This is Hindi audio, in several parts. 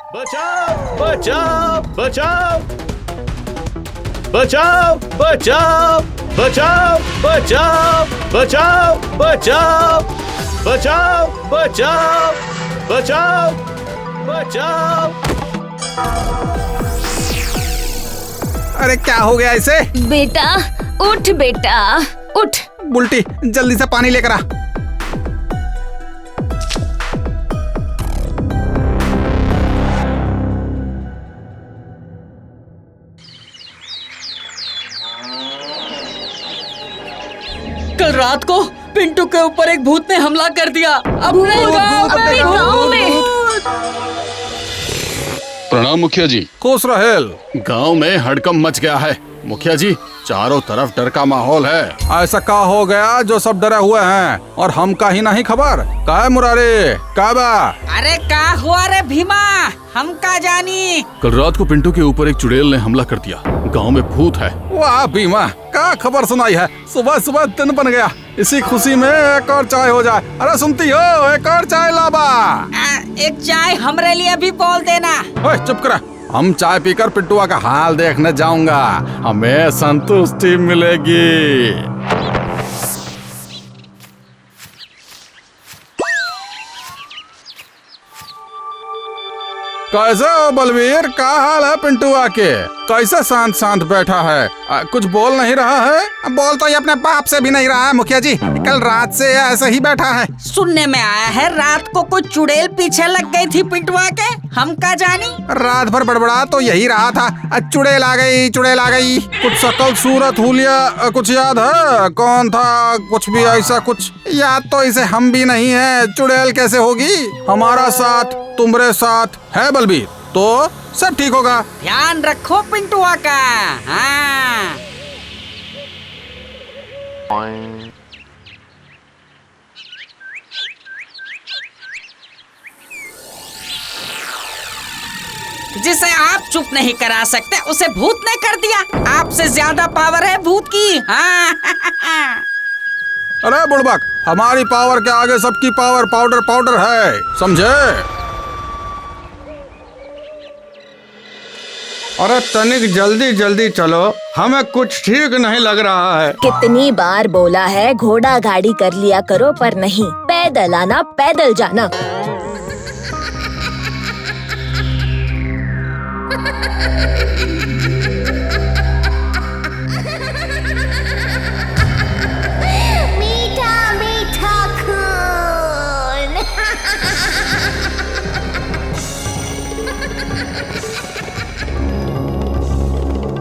बचाओ बचाओ बचाओ बचाओ बचाओ बचाओ बचाओ बचाओ बचाओ बचाओ बचाओ बचाओ बचाओ। अरे क्या हो गया इसे? बेटा उठ, बेटा उठ। बुल्टी जल्दी से पानी लेकर आ। कल रात को पिंटू के ऊपर एक भूत ने हमला कर दिया। अपने गांव में। प्रणाम मुखिया जी। खुश रहेल। गांव में हड़कंप मच गया है मुखिया जी, चारों तरफ डर का माहौल है। ऐसा का हो गया जो सब डरे हुए हैं और हम का ही नहीं खबर? का है मुरारी? का बा? अरे का हुआ रे भीमा, हम का जानी। कल रात को पिंटू के ऊपर एक चुड़ैल ने हमला कर दिया। गांव में भूत है। वाह भीमा, का खबर सुनाई है। सुबह सुबह दिन बन गया। इसी खुशी में एक और चाय हो जाए। अरे सुनती हो, एक और चाय लाबा। एक चाय हमरे लिए भी बोल देना। ओए चुप करा। हम चाय पीकर पिट्टुआ का हाल देखने जाऊंगा, हमें संतुष्टि मिलेगी। कैसे हो बलवीर? क्या हाल है पिंटुआ के? कैसे शांत शांत बैठा है? कुछ बोल नहीं रहा है? बोल तो ये अपने बाप से भी नहीं रहा है मुखिया जी। कल रात से ऐसे ही बैठा है। सुनने में आया है रात को कुछ चुड़ैल पीछे लग गई थी पिंटुआ के। हम का जानी। रात भर बड़बड़ा तो यही रहा था, चुड़ैल आ गई, चुड़ैल आ गई। कुछ शकल सूरत हुलिया कुछ याद है? कौन था? कुछ भी ऐसा कुछ याद तो इसे हम भी नहीं है। चुड़ैल कैसे होगी? हमारा साथ तुम्हारे साथ है बलबीर, तो सब ठीक होगा। ध्यान रखो पिंटुआ का। हाँ। जिसे आप चुप नहीं करा सकते उसे भूत ने कर दिया। आपसे ज्यादा पावर है भूत की। हाँ। अरे बुड़बक, हमारी पावर के आगे सबकी पावर पाउडर पाउडर है, समझे? अरे तनिक जल्दी जल्दी चलो, हमें कुछ ठीक नहीं लग रहा है। कितनी बार बोला है घोड़ा गाड़ी कर लिया करो, पर नहीं। पैदल आना पैदल जाना। मीठा मीठा खून।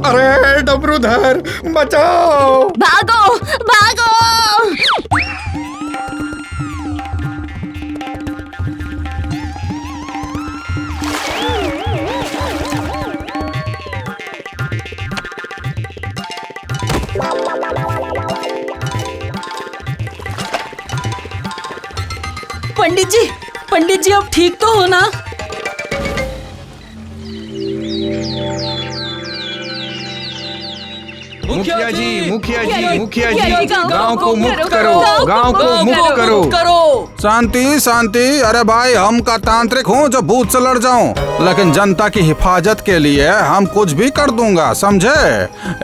अरे डबरूधर बचाओ। भागो भागो। पंडित जी अब ठीक तो हो ना? मुखिया जी, गांव को मुक्त करो, गांव को मुक्त करो। शांति शांति। अरे भाई, हम का तांत्रिक हूँ जो भूत से लड़ जाऊं, लेकिन जनता की हिफाजत के लिए हम कुछ भी कर दूंगा, समझे?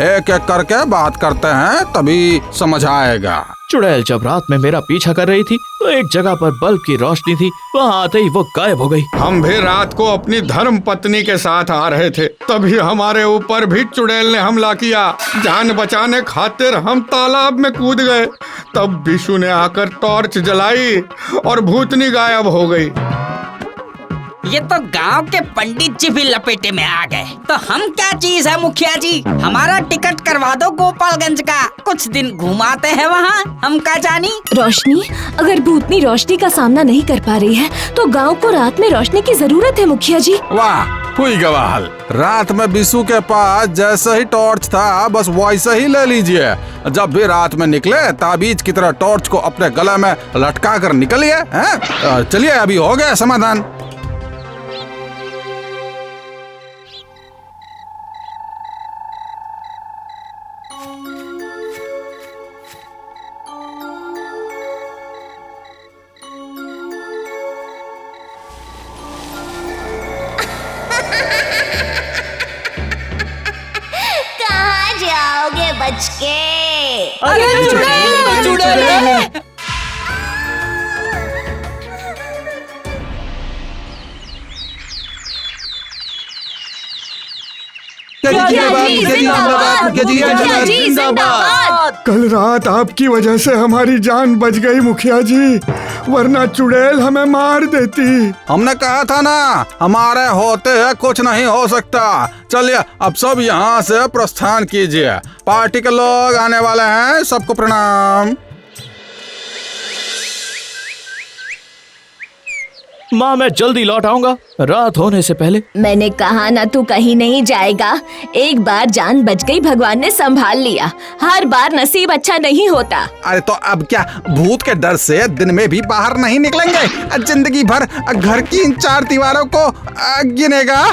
एक एक करके बात करते हैं, तभी समझ आएगा। चुड़ैल जब रात में मेरा पीछा कर रही थी तो एक जगह पर बल्ब की रोशनी थी, वहाँ आते ही वो गायब हो गई। हम भी रात को अपनी धर्म पत्नी के साथ आ रहे थे, तभी हमारे ऊपर भी चुड़ैल ने हमला किया। जान बचाने खातिर हम तालाब में कूद गए, तब बिशु ने आकर टॉर्च जलाई और भूतनी गायब हो गई। ये तो गांव के पंडित जी भी लपेटे में आ गए, तो हम क्या चीज है मुखिया जी? हमारा टिकट करवा दो गोपालगंज का, कुछ दिन घुमाते हैं वहाँ। हम क्या जानी। रोशनी, अगर भूतनी रोशनी का सामना नहीं कर पा रही है तो गांव को रात में रोशनी की जरूरत है मुखिया जी। वाह, हुई गवाहल। रात में बिशु के पास जैसे ही टॉर्च था, बस वैसे ही ले लीजिए। जब भी रात में निकले ताबीज की तरह टॉर्च को अपने गले में लटका कर निकलिए। चलिए, अभी हो गया समाधान। कहाँ जाओगे बच के? अरे चुड़ैल! कल रात आपकी वजह से हमारी जान बच गई मुखिया जी, वरना चुड़ैल हमें मार देती। हमने कहा था ना, हमारे होते है कुछ नहीं हो सकता। चलिए अब सब यहाँ से प्रस्थान कीजिए, पार्टी के लोग आने वाले हैं, सबको प्रणाम। माँ मैं जल्दी लौट आऊंगा, रात होने से पहले। मैंने कहा ना तू कहीं नहीं जाएगा। एक बार जान बच गई, भगवान ने संभाल लिया। हर बार नसीब अच्छा नहीं होता। अरे तो अब क्या भूत के डर से दिन में भी बाहर नहीं निकलेंगे? जिंदगी भर घर की इन चार दीवारों को गिनेगा?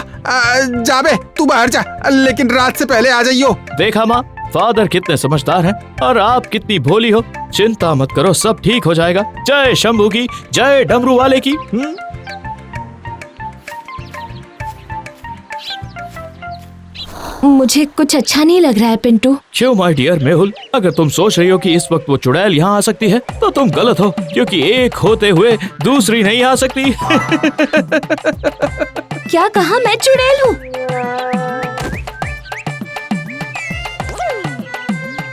जाबे तू बाहर जा, लेकिन रात से पहले आ जाइयो। देखा माँ, फादर कितने समझदार हैं और आप कितनी भोली हो। चिंता मत करो, सब ठीक हो जाएगा। जय शंभू की, जय डमरू वाले की। मुझे कुछ अच्छा नहीं लग रहा है पिंटू। क्यों माय डियर मेहुल, अगर तुम सोच रही हो कि इस वक्त वो चुड़ैल यहाँ आ सकती है तो तुम गलत हो, क्योंकि एक होते हुए दूसरी नहीं आ सकती। क्या कहा? मैं चुड़ैल हूँ?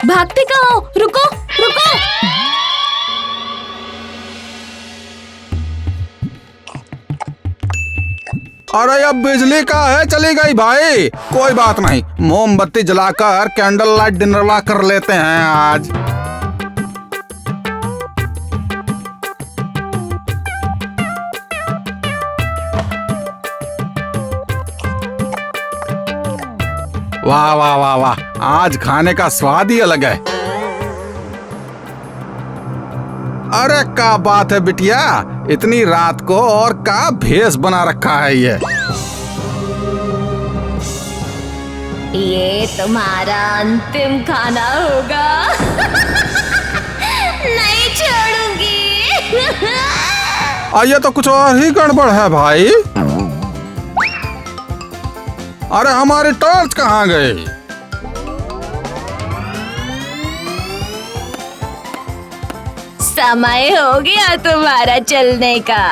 भागते कहाँ हो? रुको रुको। अरे अब बिजली का है, चली गई भाई। कोई बात नहीं, मोमबत्ती जलाकर कैंडल लाइट डिनर कर लेते हैं आज। वाह वाह वाह वाह, आज खाने का स्वाद ही अलग है। अरे क्या बात है बिटिया, इतनी रात को और का भेष बना रखा है ये तुम्हारा अंतिम खाना होगा। नहीं छोड़ूंगी। ये तो कुछ और ही गड़बड़ है भाई। अरे हमारी टॉर्च कहाँ गई? समय हो गया तुम्हारा चलने का।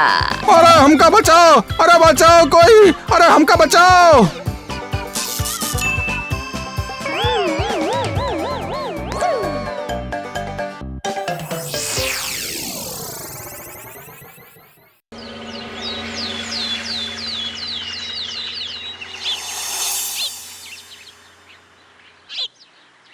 अरे हमका बचाओ, अरे बचाओ कोई, अरे हमका बचाओ।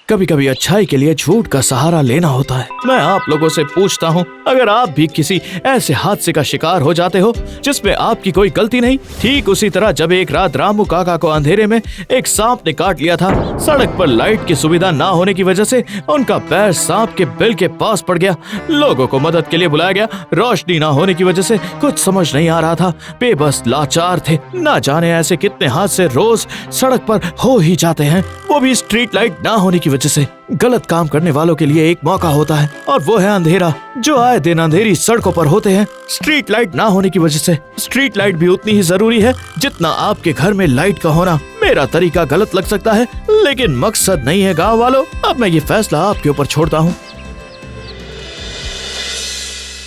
कभी कभी अच्छाई के लिए झूठ का सहारा लेना होता है। मैं आप लोगों से पूछता हूँ, अगर आप भी किसी ऐसे हादसे का शिकार हो जाते हो जिसमें आपकी कोई गलती नहीं, ठीक उसी तरह जब एक रात रामू काका को अंधेरे में एक सांप ने काट लिया था। सड़क पर लाइट की सुविधा ना होने की वजह से उनका पैर सांप के बिल के पास पड़ गया। लोगों को मदद के लिए बुलाया गया। रोशनी ना होने की वजह से कुछ समझ नहीं आ रहा था। बेबस लाचार थे। ना जाने ऐसे कितने हादसे रोज सड़क पर हो ही जाते हैं, वो भी स्ट्रीट लाइट ना होने की वजह से। गलत काम करने वालों के लिए एक मौका होता है और वो है अंधेरा, जो आए दिन अंधेरी सड़कों पर होते हैं। स्ट्रीट लाइट ना होने की वजह से स्ट्रीट लाइट भी उतनी ही जरूरी है जितना आपके घर में लाइट का होना। मेरा तरीका गलत लग सकता है, लेकिन मकसद नहीं है गांव वालों। अब मैं ये फैसला आपके ऊपर छोड़ता हूँ।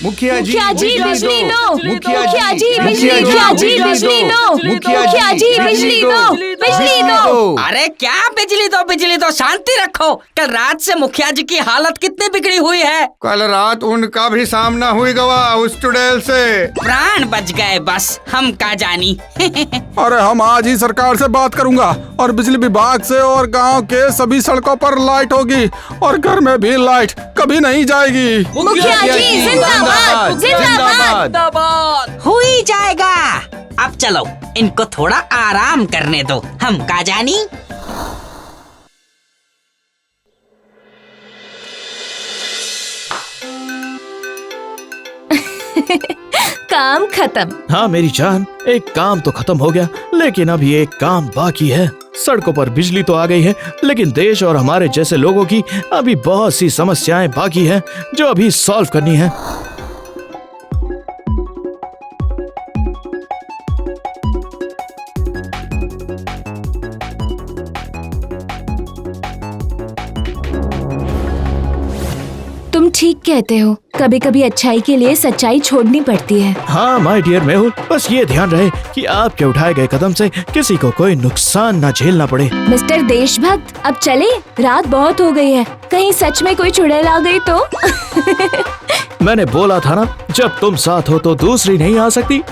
मुखिया जी बिजली दो। मुखिया जी बिजली दो। बिजली दो। अरे क्या बिजली दो बिजली दो, शांति रखो। कल रात से मुखिया जी की हालत कितनी बिगड़ी हुई है। कल रात उनका भी सामना हुई गवा उस चुड़ैल से। प्राण बच गए, बस हम का जानी। अरे हम आज ही सरकार से बात करूंगा और बिजली विभाग से, और गांव के सभी सड़कों पर लाइट होगी और घर में भी लाइट कभी नहीं जाएगी। मुखिया जी जिंदाबाद, जिंदाबाद। हो ही जाएगा। अब चलो इनको थोड़ा आराम करने दो, हम का जानी। काम खत्म। हाँ मेरी जान, एक काम तो खत्म हो गया, लेकिन अभी एक काम बाकी है। सड़कों पर बिजली तो आ गई है, लेकिन देश और हमारे जैसे लोगों की अभी बहुत सी समस्याएं बाकी हैं जो अभी सॉल्व करनी है। ठीक कहते हो, कभी कभी अच्छाई के लिए सच्चाई छोड़नी पड़ती है। हाँ माय डियर मेहुल, बस ये ध्यान रहे कि आपके उठाए गए कदम से किसी को कोई नुकसान न झेलना पड़े। मिस्टर देशभक्त, अब चले, रात बहुत हो गई है, कहीं सच में कोई चुड़ैल आ गई तो? मैंने बोला था ना, जब तुम साथ हो तो दूसरी नहीं आ सकती।